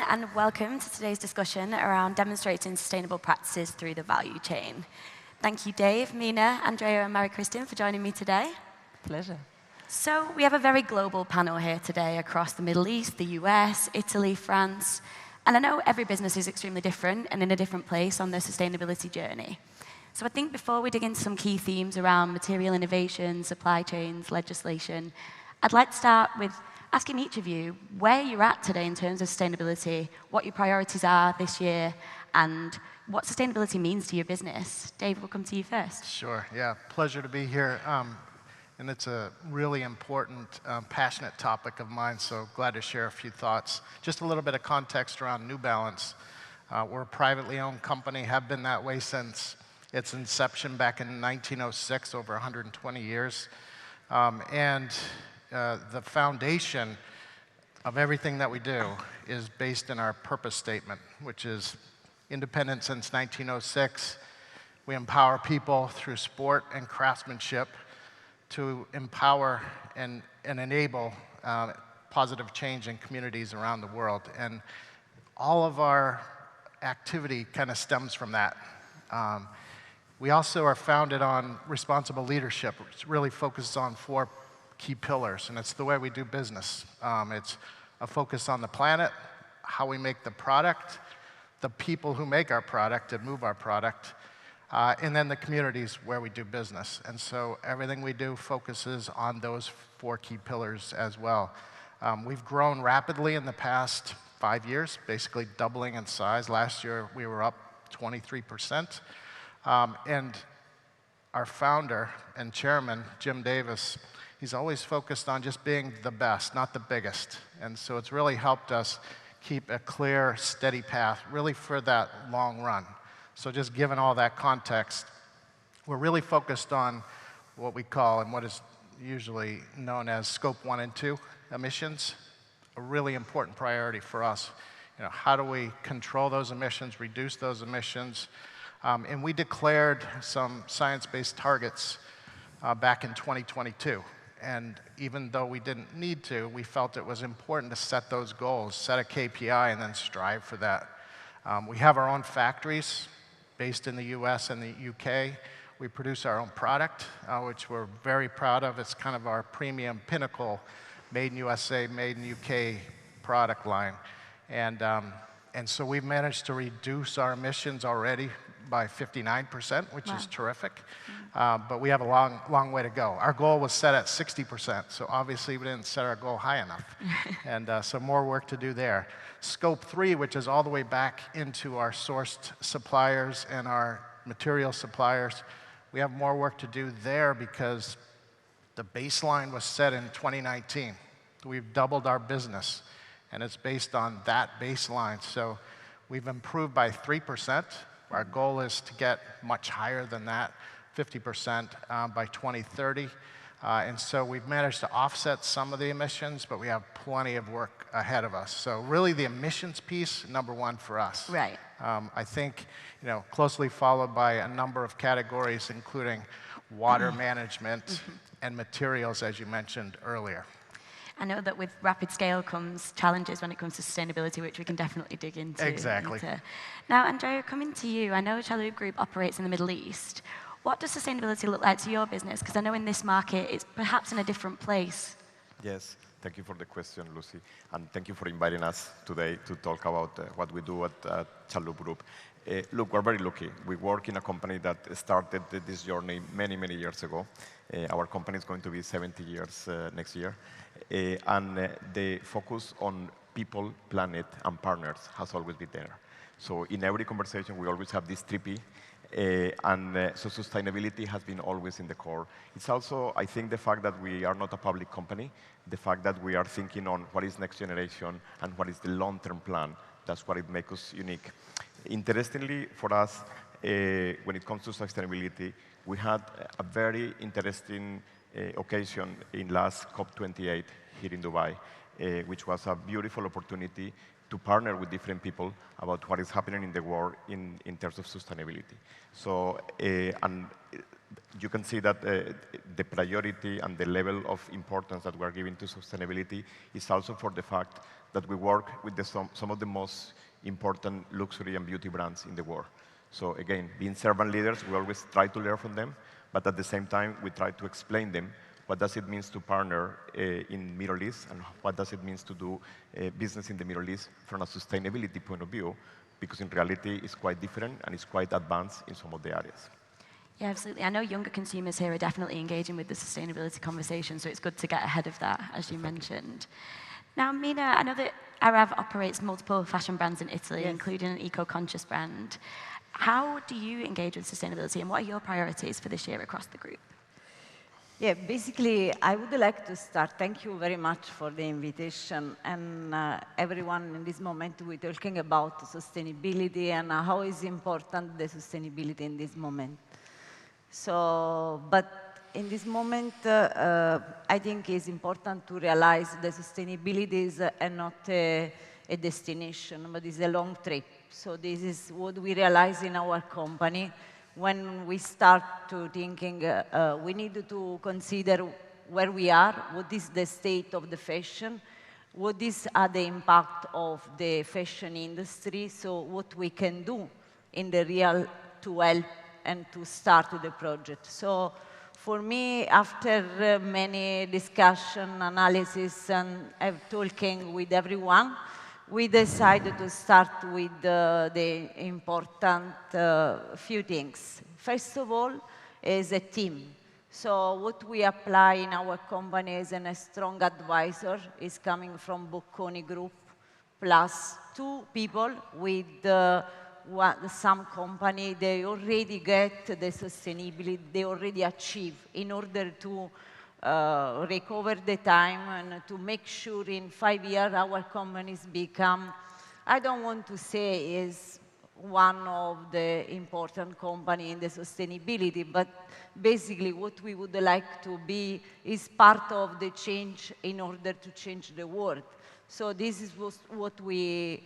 and welcome to today's discussion around demonstrating sustainable practices through the value chain. Thank you, Dave, MENA, ANDREU, and MARIE-CHIRSTIN for joining me today. Pleasure. So we have a very global panel here today across the Middle East, the US, Italy, France, and I know every business is extremely different and in a different place on their sustainability journey. So I think before we dig into some key themes around material innovation, supply chains, legislation, I'd like to start with asking each of you where you're at today in terms of sustainability, what your priorities are this year, and what sustainability means to your business. Dave, we'll come to you first. Sure, yeah, pleasure to be here. And it's a really important, passionate topic of mine, so glad to share a few thoughts. Just a little bit of context around New Balance. We're a privately owned company, have been that way since its inception back in 1906, over 120 years. The foundation of everything that we do is based in our purpose statement, which is independent since 1906. We empower people through sport and craftsmanship to empower and enable positive change in communities around the world. And all of our activity kind of stems from that. We also are founded on responsible leadership, which really focuses on 4 key pillars, and it's the way we do business. It's a focus on the planet, how we make the product, the people who make our product and move our product, and then the communities where we do business. And so everything we do focuses on those 4 key pillars as well. We've grown rapidly in the past 5 years, basically doubling in size. Last year, we were up 23%. And our founder and chairman, Jim Davis, he's always focused on just being the best, not the biggest. And so it's really helped us keep a clear, steady path, really for that long run. So just given all that context, we're really focused on what we call, and what is usually known as Scope 1 and 2 emissions, a really important priority for us. You know, how do we control those emissions, reduce those emissions? And we declared some science-based targets back in 2022. And even though we didn't need to, we felt it was important to set those goals, set a KPI, and then strive for that. We have our own factories based in the US and the UK. We produce our own product, which we're very proud of. It's kind of our premium pinnacle, made in USA, made in UK product line. And so we've managed to reduce our emissions already by 59%, which is terrific. But we have a long way to go. Our goal was set at 60%, so obviously we didn't set our goal high enough. And so more work to do there. Scope 3, which is all the way back into our sourced suppliers and our material suppliers, we have more work to do there because the baseline was set in 2019. We've doubled our business, and it's based on that baseline. So we've improved by 3%. Our goal is to get much higher than that, 50% by 2030. And so we've managed to offset some of the emissions, but we have plenty of work ahead of us. So really the emissions piece, #1 for us. Right. I think, you know, closely followed by a number of categories, including water management and materials, as you mentioned earlier. I know that with rapid scale comes challenges when it comes to sustainability, which we can definitely dig into. Exactly. Now, ANDREU, coming to you, I know Chalhoub Group operates in the Middle East. What does sustainability look like to your business? Because I know in this market, it's perhaps in a different place. Yes, thank you for the question, Lucy. And thank you for inviting us today to talk about what we do at Chalhoub Group. Look, we're very lucky. We work in a company that started this journey many, many years ago. Our company is going to be 70 years next year. And the focus on people, planet, and partners has always been there. So in every conversation, we always have this 3P. So sustainability has been always in the core. It's also, I think, the fact that we are not a public company, the fact that we are thinking on what is next generation and what is the long-term plan. That's what it makes us unique. Interestingly, for us, when it comes to sustainability, we had a very interesting occasion in last COP28 here in Dubai, which was a beautiful opportunity to partner with different people about what is happening in the world in terms of sustainability. So, and you can see that the priority and the level of importance that we are giving to sustainability is also for the fact that we work with some of the most important luxury and beauty brands in the world. So again, being servant leaders, we always try to learn from them, but at the same time, we try to explain them what does it mean to partner in Middle East and what does it mean to do business in the Middle East from a sustainability point of view, because in reality, it's quite different and it's quite advanced in some of the areas. Yeah, absolutely. I know younger consumers here are definitely engaging with the sustainability conversation, so it's good to get ahead of that, as you mentioned. Now, MENA, I know that Arav operates multiple fashion brands in Italy, yes, including an eco-conscious brand. How do you engage with sustainability, and what are your priorities for this year across the group? Yeah, basically, I would like to start. Thank you very much for the invitation. And everyone in this moment, we're talking about sustainability and how is important the sustainability in this moment. So, but in this moment, I think it's important to realize that sustainability is not a destination, but it's a long trip. So this is what we realize in our company. When we start to thinking, we need to consider where we are, what is the state of the fashion, what is the impact of the fashion industry, so what we can do in the real to help and to start the project. So for me, after many discussion, analysis, and talking with everyone, we decided to start with the important few things. First of all, is a team. So what we apply in our company as a strong advisor is coming from Bocconi Group, plus 2 people with some company, they already get the sustainability, they already achieve in order to recover the time and to make sure in 5 years our companies become, I don't want to say is one of the important company in the sustainability, but basically what we would like to be is part of the change in order to change the world. So this is what we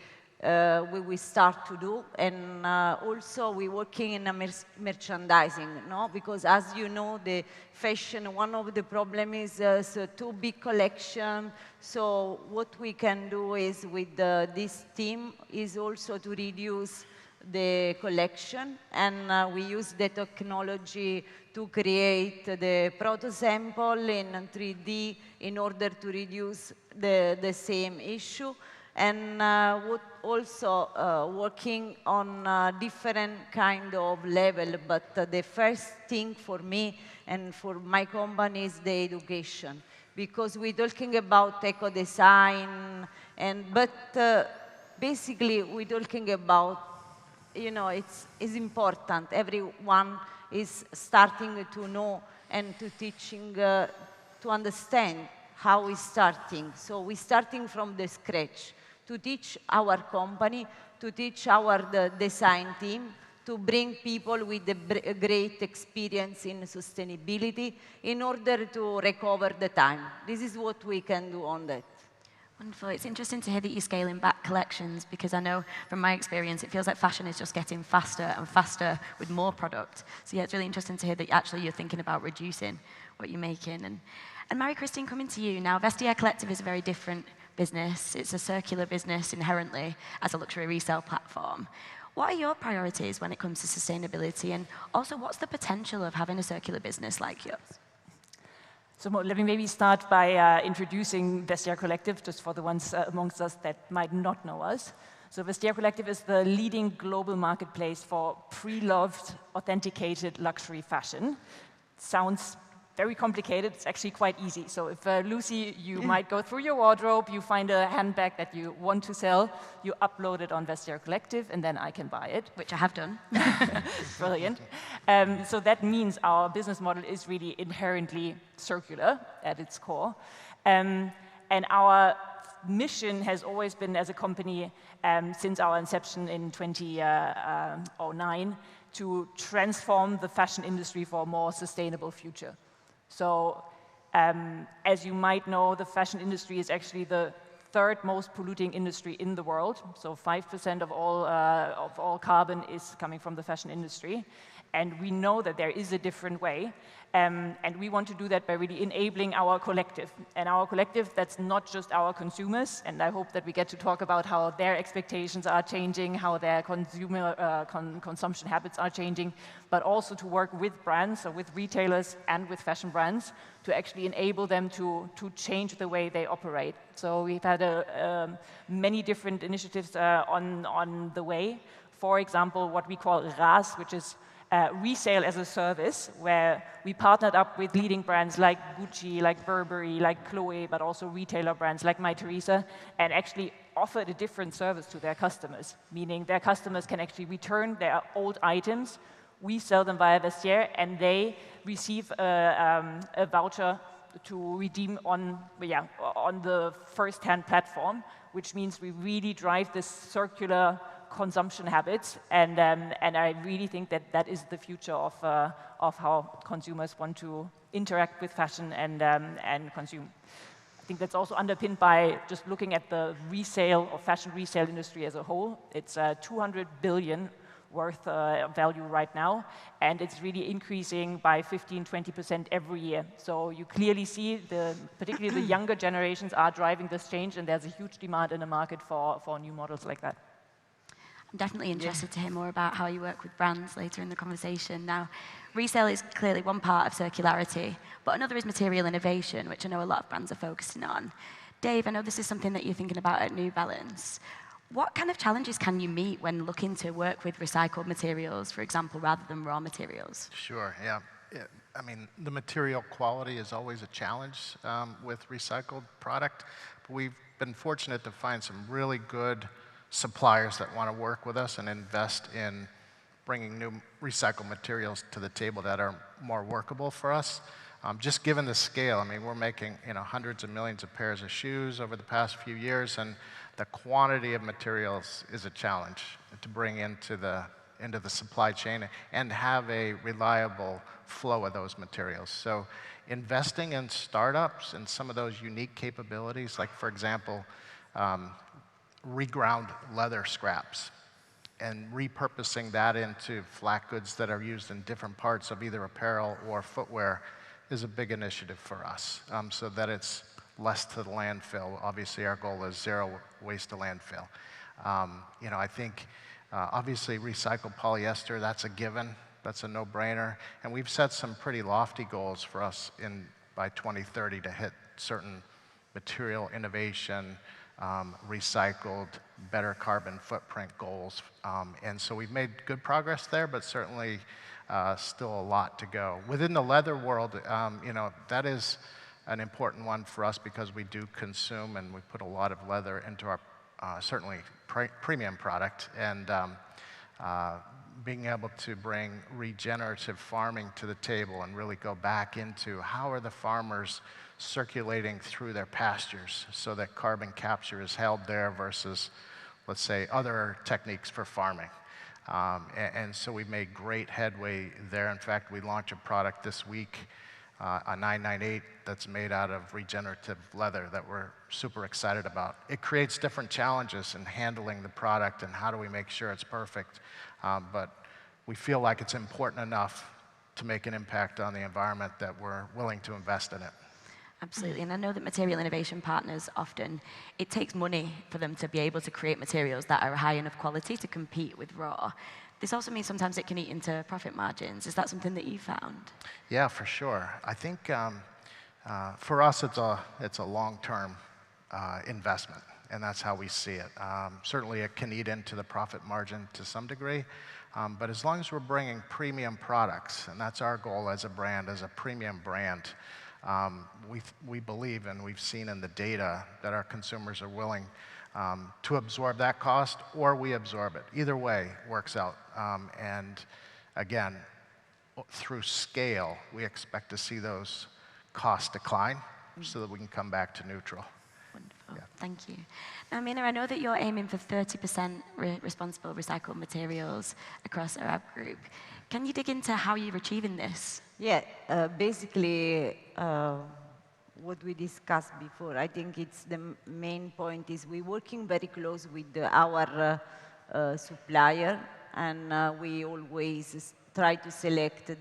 start to do, and also we're working in a merchandising, no? Because as you know, the fashion, one of the problems is too big collection. So what we can do is with this team is also to reduce the collection, and we use the technology to create the proto sample in 3D in order to reduce the same issue. And also working on different kind of level, but the first thing for me and for my company is the education, because we're talking about eco-design, but basically we're talking about, you know, it's important. Everyone is starting to know and to teaching to understand how we're starting. So we're starting from the scratch to teach our company, to teach our design team, to bring people with a great experience in sustainability in order to recover the time. This is what we can do on that. Wonderful. It's interesting to hear that you're scaling back collections, because I know from my experience, it feels like fashion is just getting faster and faster with more product. So yeah, it's really interesting to hear that actually you're thinking about reducing what you're making. And Marie-Christine, coming to you now, Vestiaire Collective is a very different business. It's a circular business inherently as a luxury resale platform. What are your priorities when it comes to sustainability, and also what's the potential of having a circular business like yours? So let me maybe start by introducing Vestiaire Collective, just for the ones amongst us that might not know us. So Vestiaire Collective is the leading global marketplace for pre-loved, authenticated luxury fashion. Sounds very complicated. It's actually quite easy. So if, Lucy, you might go through your wardrobe, you find a handbag that you want to sell, you upload it on Vestiaire Collective, and then I can buy it. Which I have done. Brilliant. So that means our business model is really inherently circular at its core. And our mission has always been, as a company, since our inception in 2009, to transform the fashion industry for a more sustainable future. So, as you might know, the fashion industry is actually the 3rd most polluting industry in the world. So 5% of all carbon is coming from the fashion industry. And we know that there is a different way. And we want to do that by really enabling our collective. And our collective, that's not just our consumers. And I hope that we get to talk about how their expectations are changing, how their consumer consumption habits are changing, but also to work with brands, so with retailers and with fashion brands, to actually enable them to change the way they operate. So we've had many different initiatives on the way. For example, what we call RAS, which is resale as a service, where we partnered up with leading brands like Gucci, like Burberry, like Chloe, but also retailer brands like Mytheresa, and actually offered a different service to their customers, meaning their customers can actually return their old items. We sell them via Vestiaire, and they receive a voucher to redeem on the first-hand platform, which means we really drive this circular consumption habits, and I really think that that is the future of how consumers want to interact with fashion and consume. I think that's also underpinned by just looking at the resale or fashion resale industry as a whole. It's 200 billion worth of value right now, and it's really increasing by 15–20% every year. So you clearly see, particularly the younger generations are driving this change, and there's a huge demand in the market for new models like that. I'm definitely interested to hear more about how you work with brands later in the conversation. Now, resale is clearly one part of circularity, but another is material innovation, which I know a lot of brands are focusing on. Dave, I know this is something that you're thinking about at New Balance. What kind of challenges can you meet when looking to work with recycled materials, for example, rather than raw materials? Sure, yeah. I mean, the material quality is always a challenge with recycled product, but we've been fortunate to find some really good suppliers that want to work with us and invest in bringing new recycled materials to the table that are more workable for us. Just given the scale, I mean, we're making hundreds of millions of pairs of shoes over the past few years, and the quantity of materials is a challenge to bring into the supply chain and have a reliable flow of those materials. So investing in startups and some of those unique capabilities, like for example, reground leather scraps and repurposing that into flat goods that are used in different parts of either apparel or footwear is a big initiative for us, so that it's less to the landfill. Obviously, our goal is zero waste to landfill. I think obviously recycled polyester, that's a given, that's a no-brainer, and we've set some pretty lofty goals for us by 2030 to hit certain material innovation, recycled, better carbon footprint goals. And so we've made good progress there, but certainly still a lot to go. Within the leather world, that is an important one for us because we do consume and we put a lot of leather into our certainly premium product. And being able to bring regenerative farming to the table and really go back into how are the farmers circulating through their pastures so that carbon capture is held there versus, let's say, other techniques for farming. And so we've made great headway there. In fact, we launched a product this week, a 998, that's made out of regenerative leather that we're super excited about. It creates different challenges in handling the product and how do we make sure it's perfect. But we feel like it's important enough to make an impact on the environment that we're willing to invest in it. Absolutely, and I know that material innovation partners often, it takes money for them to be able to create materials that are high enough quality to compete with raw. This also means sometimes it can eat into profit margins. Is that something that you found? Yeah, for sure. I think for us it's a long-term investment, and that's how we see it. Certainly it can eat into the profit margin to some degree, but as long as we're bringing premium products, and that's our goal as a brand, as a premium brand, we believe, and we've seen in the data, that our consumers are willing to absorb that cost, or we absorb it. Either way works out. And again, through scale, we expect to see those costs decline so that we can come back to neutral. Wonderful, thank you. Now, MENA, I know that you're aiming for 30% responsible recycled materials across Arav Group. Can you dig into how you're achieving this? Yeah, basically, what we discussed before, I think it's the main point is we're working very close with our supplier, and we always try to select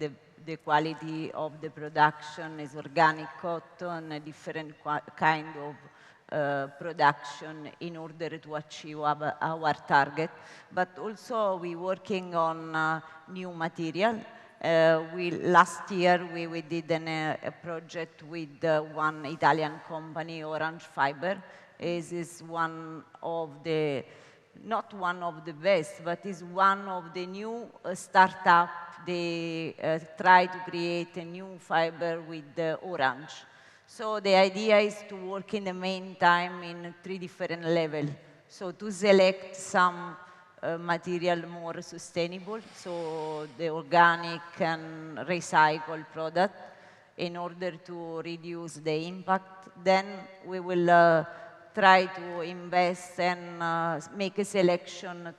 the quality of the production is organic cotton, a different kind of production in order to achieve our target. But also we're working on new material. Last year we did a project with one Italian company, Orange Fiber. This is one of the, not one of the best, but is one of the new startup. They try to create a new fiber with the orange. So the idea is to work in the meantime in 3 different levels. So to select some material more sustainable, so the organic and recycled product, in order to reduce the impact. Then we will try to invest and make a selection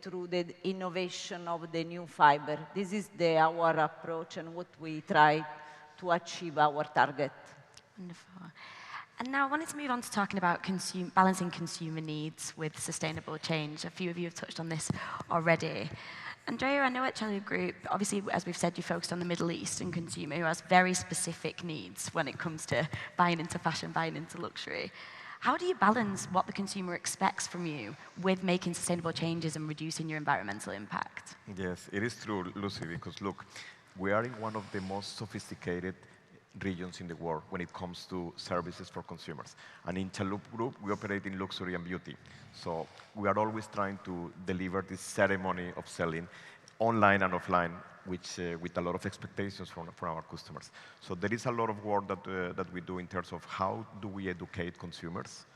through the innovation of the new fiber. This is our approach and what we try to achieve our target. Wonderful. And now I wanted to move on to talking about balancing consumer needs with sustainable change. A few of you have touched on this already. Andrea, I know at Chalhoub Group, obviously, as we've said, you focused on the Middle Eastern consumer who has very specific needs when it comes to buying into fashion, buying into luxury. How do you balance what the consumer expects from you with making sustainable changes and reducing your environmental impact? Yes, it is true, Lucy, because look, we are in one of the most sophisticated regions in the world when it comes to services for consumers. And in Chalhoub Group, we operate in luxury and beauty. So we are always trying to deliver this ceremony of selling online and offline, which, with a lot of expectations from our customers. So there is a lot of work that we do in terms of how do we educate consumers,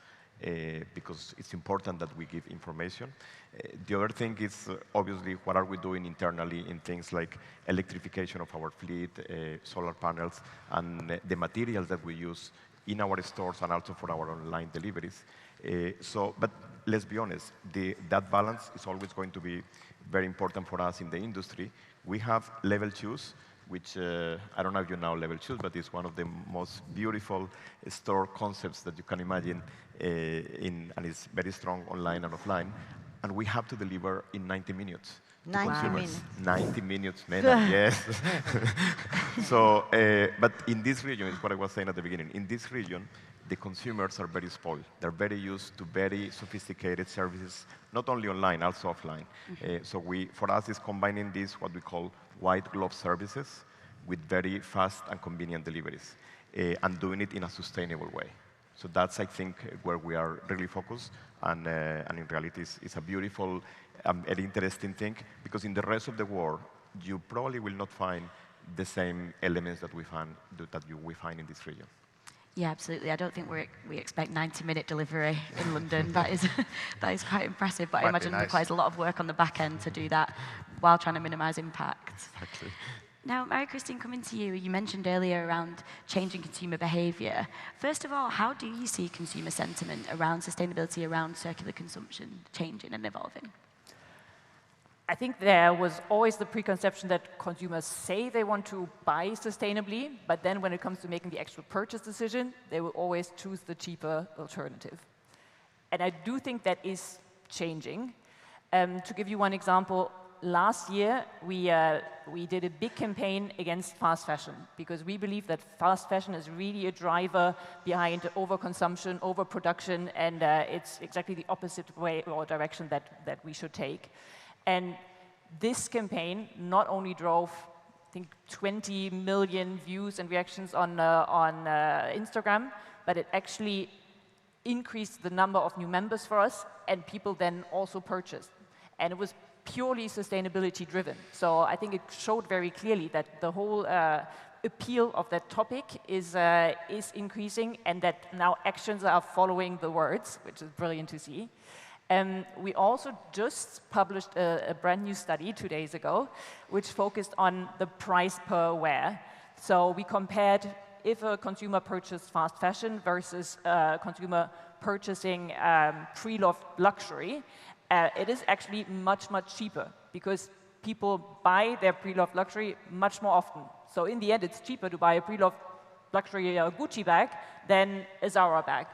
because it's important that we give information. The other thing is, obviously, what are we doing internally in things like electrification of our fleet, solar panels, and the materials that we use in our stores and also for our online deliveries. But let's be honest, that balance is always going to be very important for us in the industry. We have level shoes, which I don't know if you know level shoes, but it's one of the most beautiful store concepts that you can imagine, and it's very strong online and offline. And we have to deliver in 90 minutes. 90 minutes. 90 minutes, MENA, yes. So, but in this region, it's what I was saying at the beginning, in this region, the consumers are very spoiled. They're very used to very sophisticated services, not only online, also offline. So for us, it's combining this, what we call white glove services, with very fast and convenient deliveries, and doing it in a sustainable way. So that's, I think, where we are really focused, and in reality, it's a beautiful and interesting thing, because in the rest of the world, you probably will not find the same elements that we find in this region. Yeah, absolutely. I don't think we expect 90-minute delivery in London. That is quite impressive, but I imagine it requires a lot of work on the back end to do that while trying to minimize impact. Exactly. Now, Marie-CHIRSTIN, coming to you, you mentioned earlier around changing consumer behavior. First of all, how do you see consumer sentiment around sustainability, around circular consumption changing and evolving? I think there was always the preconception that consumers say they want to buy sustainably, but then when it comes to making the actual purchase decision, they will always choose the cheaper alternative. And I do think that is changing. To give you one example, last year we did a big campaign against fast fashion, because we believe that fast fashion is really a driver behind overconsumption, overproduction, and it's exactly the opposite way or direction that we should take. And this campaign not only drove, I think, 20 million views and reactions on Instagram, but it actually increased the number of new members for us, and people then also purchased. And it was purely sustainability driven. So I think it showed very clearly that the whole appeal of that topic is increasing, and that now actions are following the words, which is brilliant to see. We also just published a brand new study 2 days ago, which focused on the price per wear. So we compared if a consumer purchased fast fashion versus a consumer purchasing pre-loved luxury. It is actually much, much cheaper, because people buy their pre-loved luxury much more often. So in the end, it's cheaper to buy a pre-loved luxury Gucci bag than a Zara bag.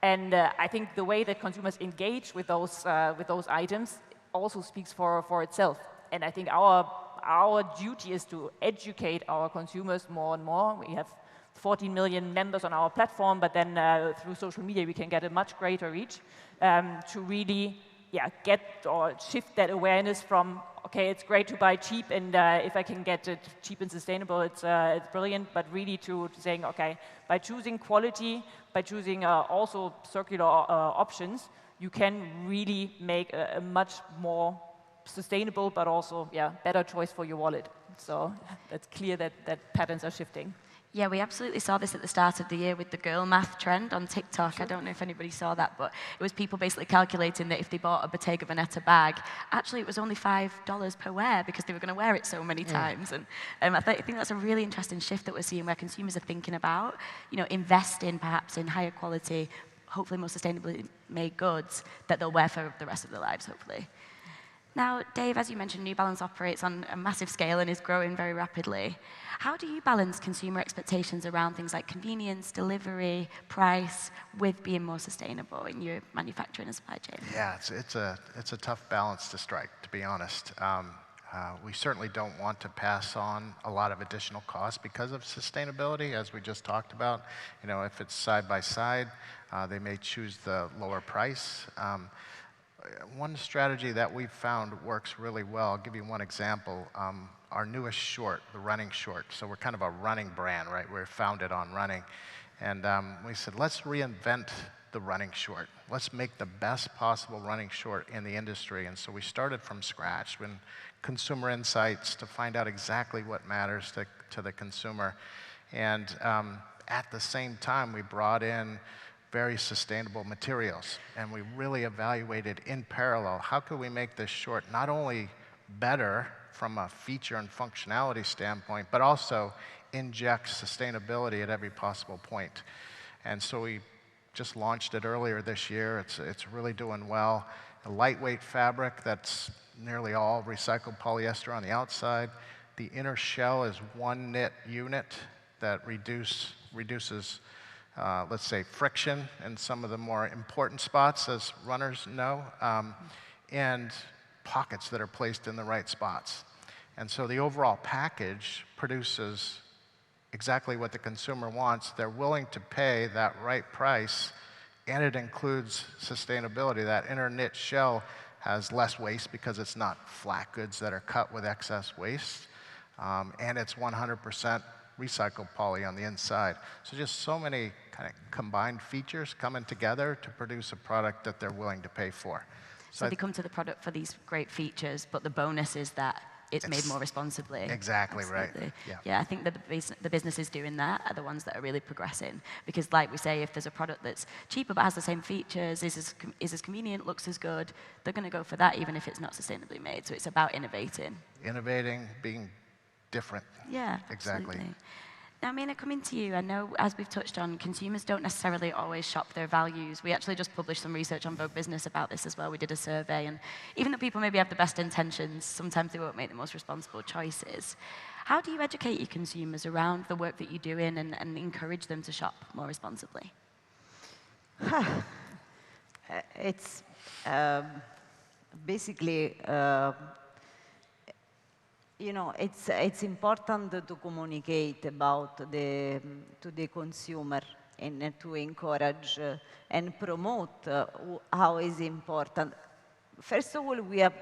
And I think the way that consumers engage with those items also speaks for itself. And I think our our duty is to educate our consumers more and more. We have 14 million members on our platform, but then through social media we can get a much greater reach to really get or shift that awareness from, okay, it's great to buy cheap, and if I can get it cheap and sustainable, it's brilliant, but really to saying, okay, by choosing quality, by choosing also circular options, you can really make a much more sustainable, but also, better choice for your wallet. So that's clear that patterns are shifting. Yeah, we absolutely saw this at the start of the year with the girl math trend on TikTok. Sure. I don't know if anybody saw that, but it was people basically calculating that if they bought a Bottega Veneta bag, actually it was only $5 per wear because they were going to wear it so many times. And I think that's a really interesting shift that we're seeing where consumers are thinking about, investing perhaps in higher quality, hopefully more sustainably made goods that they'll wear for the rest of their lives, hopefully. Now, Dave, as you mentioned, New Balance operates on a massive scale and is growing very rapidly. How do you balance consumer expectations around things like convenience, delivery, price, with being more sustainable in your manufacturing and supply chain? Yeah, it's a tough balance to strike, to be honest. We certainly don't want to pass on a lot of additional costs because of sustainability, as we just talked about. If it's side by side, they may choose the lower price. One strategy that we've found works really well, I'll give you one example, our newest short, the running short. So we're kind of a running brand, right? We're founded on running. And we said, let's reinvent the running short. Let's make the best possible running short in the industry. And so we started from scratch with consumer insights to find out exactly what matters to the consumer. And at the same time, we brought in very sustainable materials, and we really evaluated in parallel, how could we make this short not only better from a feature and functionality standpoint, but also inject sustainability at every possible point. And so we just launched it earlier this year. It's really doing well. A lightweight fabric that's nearly all recycled polyester on the outside. The inner shell is one knit unit that reduces let's say, friction in some of the more important spots, as runners know, and pockets that are placed in the right spots. And so the overall package produces exactly what the consumer wants. They're willing to pay that right price, and it includes sustainability. That inner knit shell has less waste because it's not flat goods that are cut with excess waste, and it's 100% recycled poly on the inside. So just so many kind of combined features coming together to produce a product that they're willing to pay for. So they come to the product for these great features, but the bonus is that it's made more responsibly. Exactly. Absolutely. Right. Yeah, I think that the businesses doing that are the ones that are really progressing. Because like we say, if there's a product that's cheaper but has the same features, is as convenient, looks as good, they're going to go for that even if it's not sustainably made. So it's about innovating. Innovating, being different. Yeah, exactly. Absolutely. Now, MENA, coming to you, I know, as we've touched on, consumers don't necessarily always shop their values. We actually just published some research on Vogue Business about this as well. We did a survey, and even though people maybe have the best intentions, sometimes they won't make the most responsible choices. How do you educate your consumers around the work that you're doing and encourage them to shop more responsibly? It's basically... it's important to communicate about to the consumer and to encourage and promote how is important. First of all, we have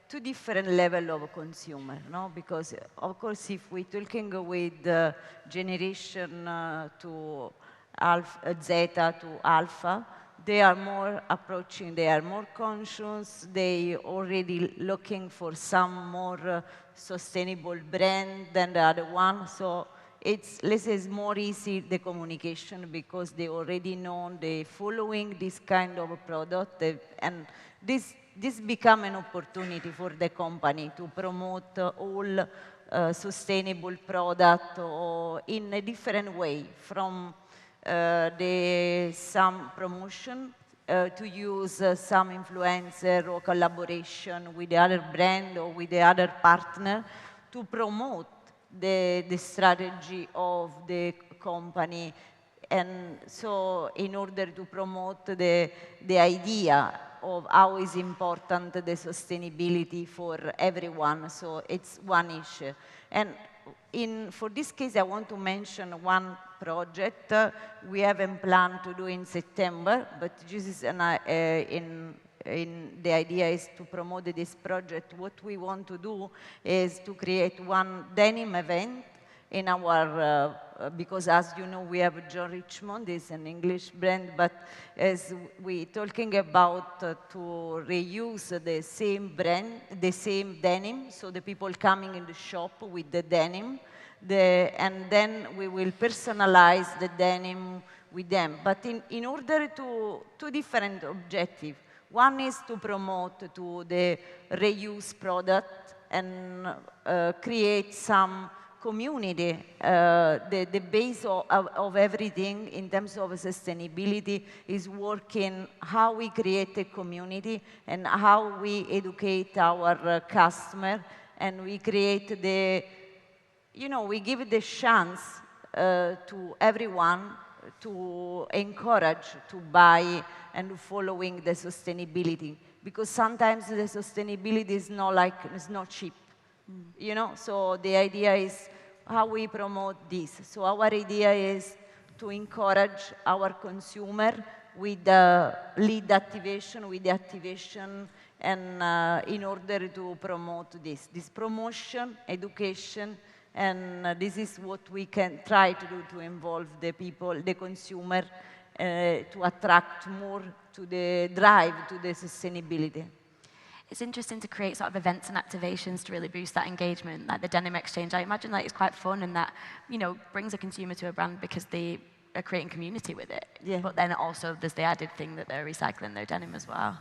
two different levels of consumer, no? Because of course, if we're talking with generation to Zeta to Alpha, they are more approaching, they are more conscious, they already looking for some more sustainable brand than the other one. So it's more easy, the communication, because they already know they following this kind of a product. And this become an opportunity for the company to promote all sustainable product or in a different way, from some promotion to use some influencer or collaboration with the other brand or with the other partner to promote the strategy of the company. And so in order to promote the idea of how is important the sustainability for everyone. So it's one issue. And for this case, I want to mention one project we haven't planned to do in September, but this is the idea is to promote this project. What we want to do is to create one denim event in our, because as you know, we have John Richmond, is an English brand, but as we talking about to reuse the same brand, the same denim, so the people coming in the shop with the denim, and then we will personalize the denim with them. But in order to two different objectives. One is to promote to the reuse product and create some community. The base of everything in terms of sustainability is working how we create a community and how we educate our customer, and we create we give the chance to everyone to encourage to buy and following the sustainability, because sometimes the sustainability is not cheap, So the idea is how we promote this. So our idea is to encourage our consumer with the lead activation, and in order to promote this promotion, education. And this is what we can try to do to involve the people, the consumer, to attract more to the drive to the sustainability. It's interesting to create sort of events and activations to really boost that engagement, like the denim exchange. I imagine that it's quite fun and that, brings a consumer to a brand because they are creating community with it. Yeah. But then also there's the added thing that they're recycling their denim as well.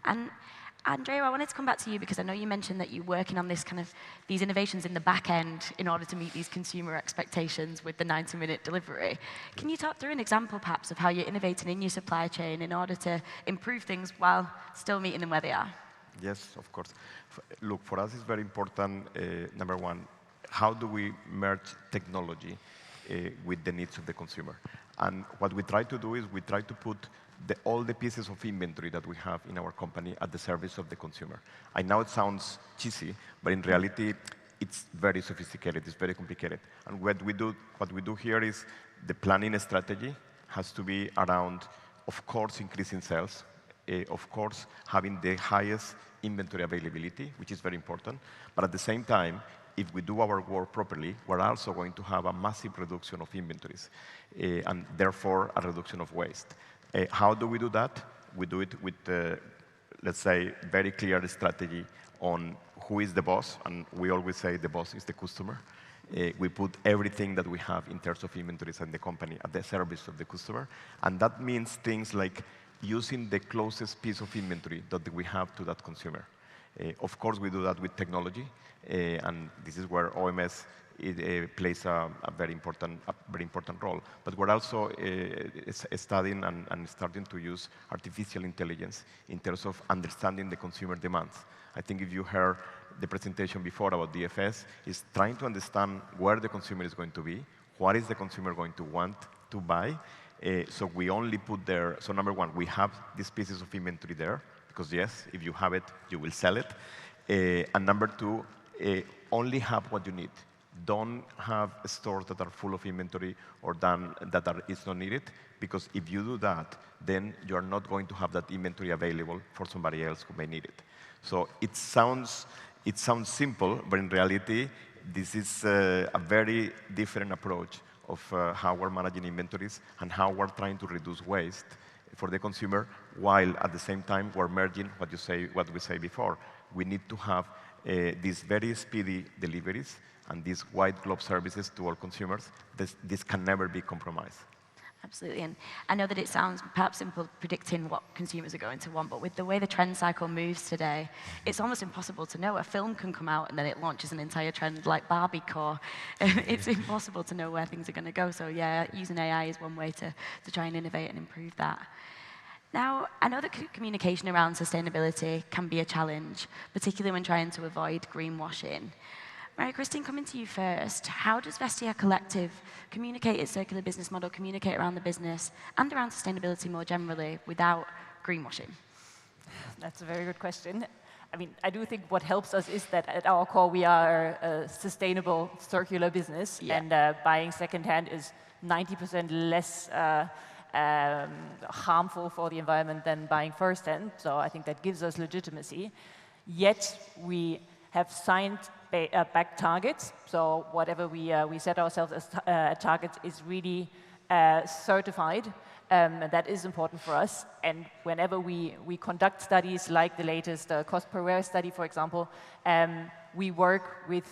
And Andreu, I wanted to come back to you because I know you mentioned that you're working on these innovations in the back end in order to meet these consumer expectations with the 90-minute delivery. Can you talk through an example, perhaps, of how you're innovating in your supply chain in order to improve things while still meeting them where they are? Yes, of course. Look, for us it's very important, number one, how do we merge technology with the needs of the consumer? And what we try to do is we try to put all the pieces of inventory that we have in our company at the service of the consumer. I know it sounds cheesy, but in reality, it's very sophisticated, it's very complicated. And what we do here is the planning strategy has to be around, of course, increasing sales, of course, having the highest inventory availability, which is very important. But at the same time, if we do our work properly, we're also going to have a massive reduction of inventories, and therefore a reduction of waste. How do we do that? We do it with, let's say, very clear strategy on who is the boss, and we always say the boss is the customer. We put everything that we have in terms of inventories in the company at the service of the customer, and that means things like using the closest piece of inventory that we have to that consumer. Of course, we do that with technology, and this is where OMS plays a very important role. But we're also studying and starting to use artificial intelligence in terms of understanding the consumer demands. I think if you heard the presentation before about DFS, is trying to understand where the consumer is going to be, what is the consumer going to want to buy. So we only put there, so number one, we have these pieces of inventory there, because yes, if you have it, you will sell it. And number two, only have what you need. Don't have stores that are full of inventory or that is not needed, because if you do that, then you're not going to have that inventory available for somebody else who may need it. So it sounds simple, but in reality, this is a very different approach of how we're managing inventories and how we're trying to reduce waste for the consumer, while at the same time we're merging what we say before. We need to have these very speedy deliveries and these white glove services to all consumers. This can never be compromised. Absolutely, and I know that it sounds perhaps simple predicting what consumers are going to want, but with the way the trend cycle moves today, it's almost impossible to know. A film can come out and then it launches an entire trend like Barbiecore. It's impossible to know where things are going to go. So yeah, using AI is one way to try and innovate and improve that. Now, I know that communication around sustainability can be a challenge, particularly when trying to avoid greenwashing. MARIE-CHIRSTIN, coming to you first, how does Vestiaire Collective communicate its circular business model, communicate around the business, and around sustainability more generally without greenwashing? That's a very good question. I mean, I do think what helps us is that at our core we are a sustainable, circular business, and buying secondhand is 90% less harmful for the environment than buying firsthand. So I think that gives us legitimacy. Yet we have signed back targets. So whatever we set ourselves as targets is really certified. And that is important for us. And whenever we conduct studies like the latest cost per wear study, for example, we work with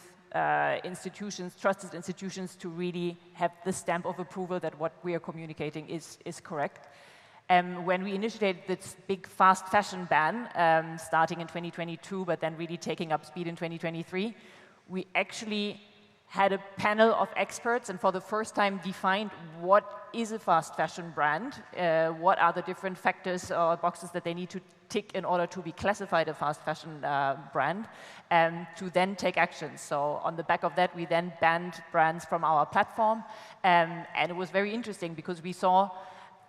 institutions, trusted institutions, to really have the stamp of approval that what we are communicating is correct. When we initiated this big fast fashion ban, starting in 2022, but then really taking up speed in 2023, we actually had a panel of experts and for the first time defined what is a fast fashion brand, what are the different factors or boxes that they need to tick in order to be classified a fast fashion brand, and to then take action. So on the back of that, we then banned brands from our platform, and it was very interesting because we saw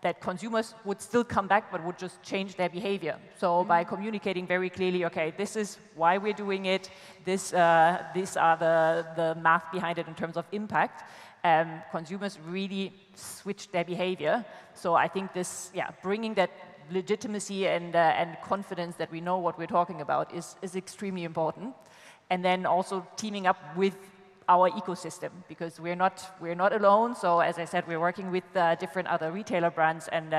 that consumers would still come back but would just change their behavior. So by communicating very clearly, okay, this is why we're doing it, these are the math behind it in terms of impact, consumers really switched their behavior. So I think this, bringing that legitimacy and confidence that we know what we're talking about is extremely important. And then also teaming up with our ecosystem, because we're not alone. So as I said, we're working with different other retailer brands and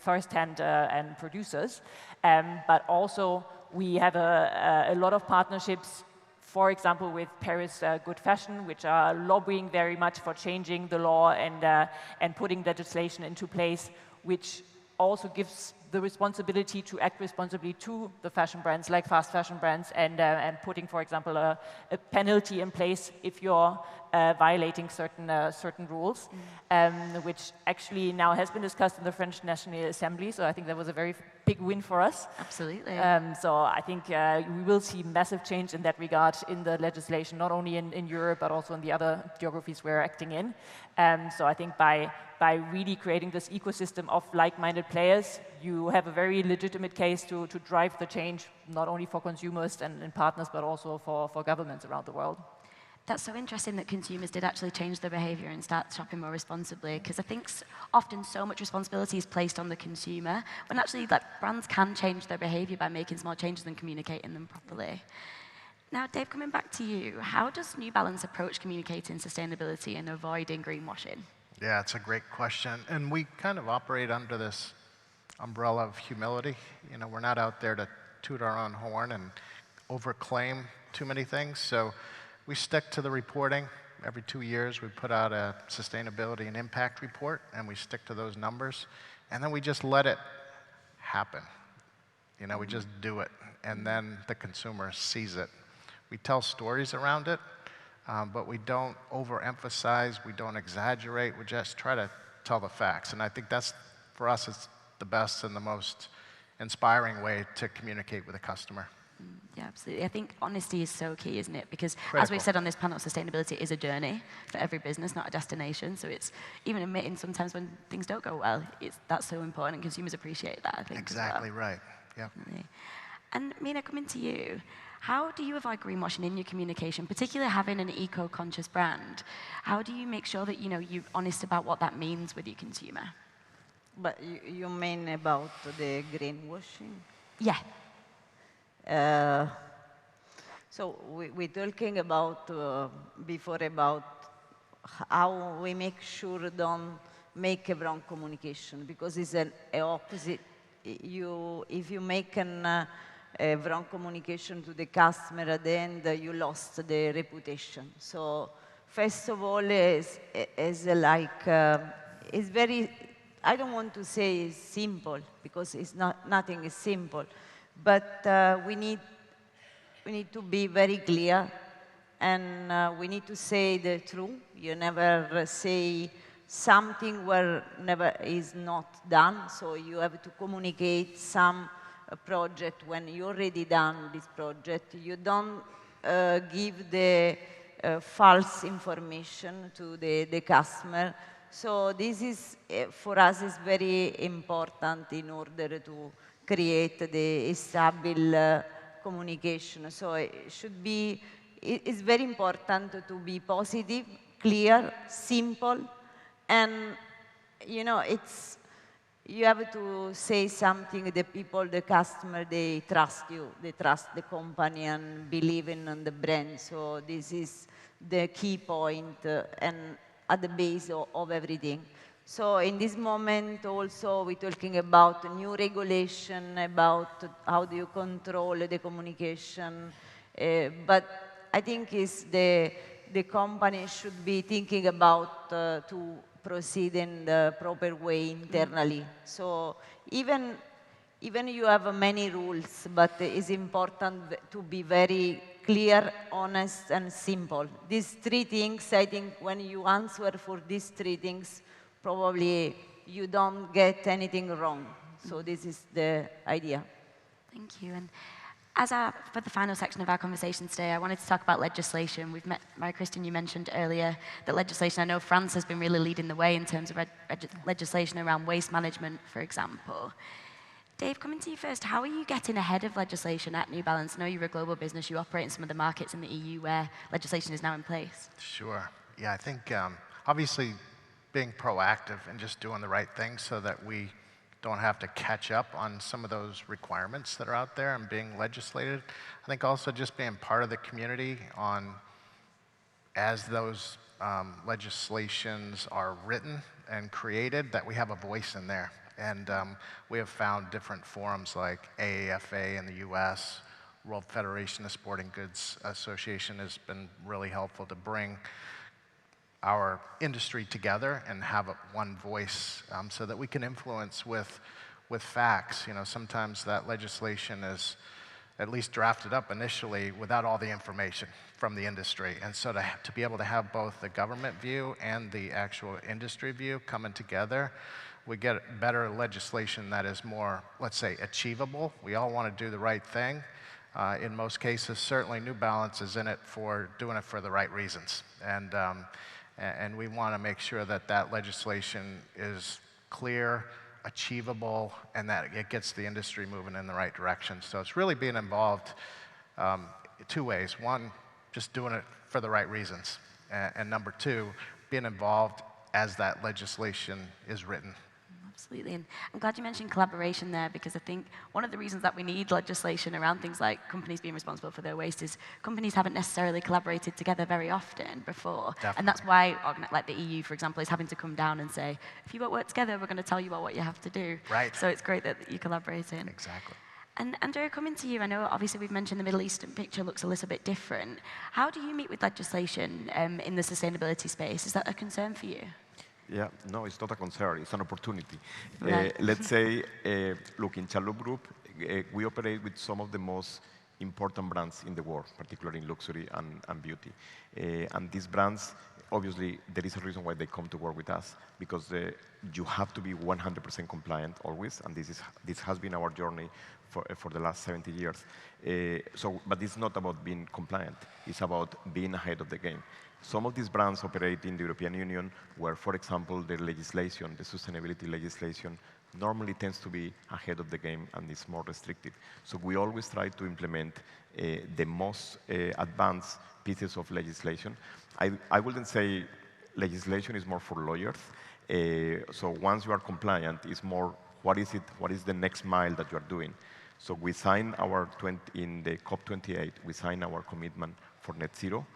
first-hand and producers, but also we have a lot of partnerships, for example, with Paris Good Fashion, which are lobbying very much for changing the law and putting legislation into place, which also gives the responsibility to act responsibly to the fashion brands, like fast fashion brands, and putting, for example, a penalty in place if you're violating certain rules, which actually now has been discussed in the French National Assembly. So I think that was a very big win for us. Absolutely. So I think we will see massive change in that regard in the legislation, not only in Europe, but also in the other geographies we're acting in. So I think by really creating this ecosystem of like-minded players, you have a very legitimate case to drive the change, not only for consumers and partners, but also for governments around the world. That's so interesting that consumers did actually change their behavior and start shopping more responsibly, because I think often so much responsibility is placed on the consumer, when actually brands can change their behavior by making small changes and communicating them properly. Now, Dave, coming back to you, how does New Balance approach communicating sustainability and avoiding greenwashing? Yeah, it's a great question. And we kind of operate under this umbrella of humility. You know, we're not out there to toot our own horn and overclaim too many things. So we stick to the reporting. Every 2 years, we put out a sustainability and impact report, and we stick to those numbers. And then we just let it happen. You know, we just do it. And then the consumer sees it. We tell stories around it, but we don't overemphasize, we don't exaggerate, we just try to tell the facts. And I think that's, for us, it's the best and the most inspiring way to communicate with a customer. Yeah, absolutely. I think honesty is so key, isn't it? Because Critical. as we've said on this panel, sustainability is a journey for every business, not a destination. So it's even admitting sometimes when things don't go well, that's so important, and consumers appreciate that, I think. Exactly as well. right. Yeah. Definitely. And MENA, coming to you, how do you avoid greenwashing in your communication, particularly having an eco-conscious brand? How do you make sure that you're honest about what that means with your consumer? But you mean about the greenwashing? Yeah. So we're talking about before about how we make sure don't make a wrong communication, because it's an opposite. If you make a wrong communication to the customer, at the end you lost the reputation. So first of all, it's very, I don't want to say it's simple, because it's not, nothing is simple, but we need to be very clear, and we need to say the truth. You never say something where never is not done, so you have to communicate some project when you already done this project. You don't give the false information to the customer. So this is, for us, is very important in order create the stable communication. So it should be, it's very important to be positive, clear, simple, and you have to say something, the people, the customer, they trust you, they trust the company and believe in the brand. So this is the key point and at the base of everything. So in this moment also we're talking about new regulation, about how do you control the communication, but I think the company should be thinking about to proceed in the proper way internally. So even you have many rules, but it's important to be very clear, honest, and simple. These three things, I think when you answer for these three things, probably you don't get anything wrong. So this is the idea. Thank you. And for the final section of our conversation today, I wanted to talk about legislation. We've met, Marie-CHIRSTIN, you mentioned earlier that legislation, I know France has been really leading the way in terms of legislation around waste management, for example. Dave, coming to you first, how are you getting ahead of legislation at New Balance? I know you're a global business, you operate in some of the markets in the EU where legislation is now in place. Sure. Yeah, I think obviously being proactive and just doing the right thing so that we don't have to catch up on some of those requirements that are out there and being legislated. I think also just being part of the community as those legislations are written and created, that we have a voice in there. And we have found different forums like AAFA in the US, World Federation of Sporting Goods Association has been really helpful to bring our industry together and have one voice so that we can influence with facts. Sometimes that legislation is at least drafted up initially without all the information from the industry. And so to be able to have both the government view and the actual industry view coming together, we get better legislation that is more, let's say, achievable. We all want to do the right thing. In most cases, certainly New Balance is in it for doing it for the right reasons. And we want to make sure that that legislation is clear, achievable, and that it gets the industry moving in the right direction. So it's really being involved two ways. One, just doing it for the right reasons. And number two, being involved as that legislation is written. Absolutely, and I'm glad you mentioned collaboration there, because I think one of the reasons that we need legislation around things like companies being responsible for their waste is companies haven't necessarily collaborated together very often before. Definitely. And that's why, like the EU, for example, is having to come down and say, if you won't work together, we're going to tell you about what you have to do. Right. So it's great that you're collaborating. Exactly. And Andrea, coming to you, I know obviously we've mentioned the Middle Eastern picture looks a little bit different. How do you meet with legislation in the sustainability space? Is that a concern for you? Yeah, no, it's not a concern, it's an opportunity. Right. Let's say, look, in Chalhoub Group, we operate with some of the most important brands in the world, particularly in luxury and beauty. And these brands, obviously, there is a reason why they come to work with us, because you have to be 100% compliant always, and this has been our journey for the last 70 years. But it's not about being compliant, it's about being ahead of the game. Some of these brands operate in the European Union where, for example, the legislation, the sustainability legislation, normally tends to be ahead of the game and is more restrictive. So we always try to implement the most advanced pieces of legislation. I wouldn't say legislation is more for lawyers. So once you are compliant, it's more what is the next mile that you are doing. So we sign in the COP28, we sign our commitment for net zero.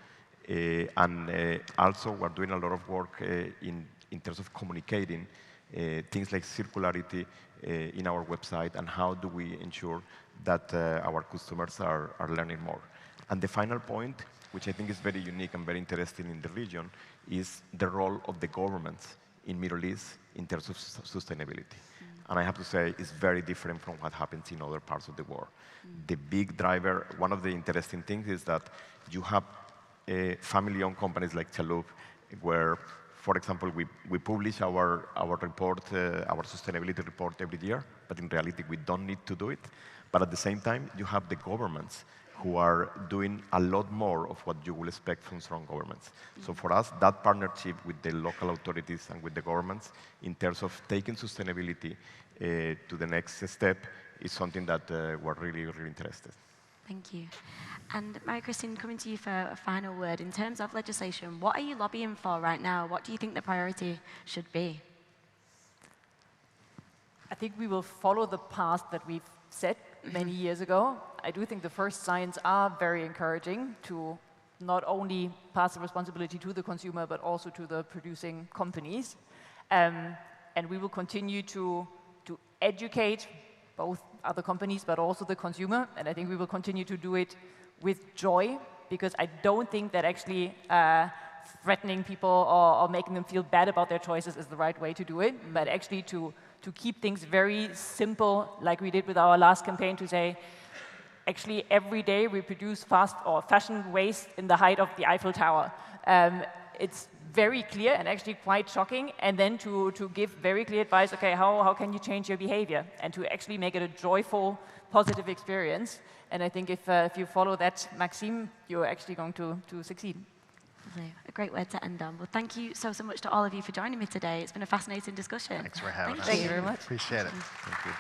And also, we're doing a lot of work in terms of communicating things like circularity in our website, and how do we ensure that our customers are learning more. And the final point, which I think is very unique and very interesting in the region, is the role of the governments in Middle East in terms of sustainability. And I have to say, it's very different from what happens in other parts of the world. The big driver, one of the interesting things is that you have family-owned companies like Chalhoub, where, for example, we publish our report, our sustainability report every year, but in reality, we don't need to do it. But at the same time, you have the governments who are doing a lot more of what you will expect from strong governments. So for us, that partnership with the local authorities and with the governments in terms of taking sustainability to the next step is something that we're really, really interested. Thank you. And Marie-CHIRSTIN, coming to you for a final word. In terms of legislation, what are you lobbying for right now? What do you think the priority should be? I think we will follow the path that we've set many years ago. I do think the first signs are very encouraging to not only pass the responsibility to the consumer, but also to the producing companies. And we will continue to educate both other companies, but also the consumer. And I think we will continue to do it with joy, because I don't think that actually threatening people or making them feel bad about their choices is the right way to do it, but actually to keep things very simple, like we did with our last campaign, to say, actually every day we produce fashion waste in the height of the Eiffel Tower. It's very clear and actually quite shocking, and then to give very clear advice, okay, how can you change your behavior, and to actually make it a joyful, positive experience. And I think if you follow that maxim, you're actually going to succeed. Lovely. A great word to end on. Well, thank you so much to all of you for joining me today. It's been a fascinating discussion. Thanks for having us. Thank you very much. Appreciate it. Thank you.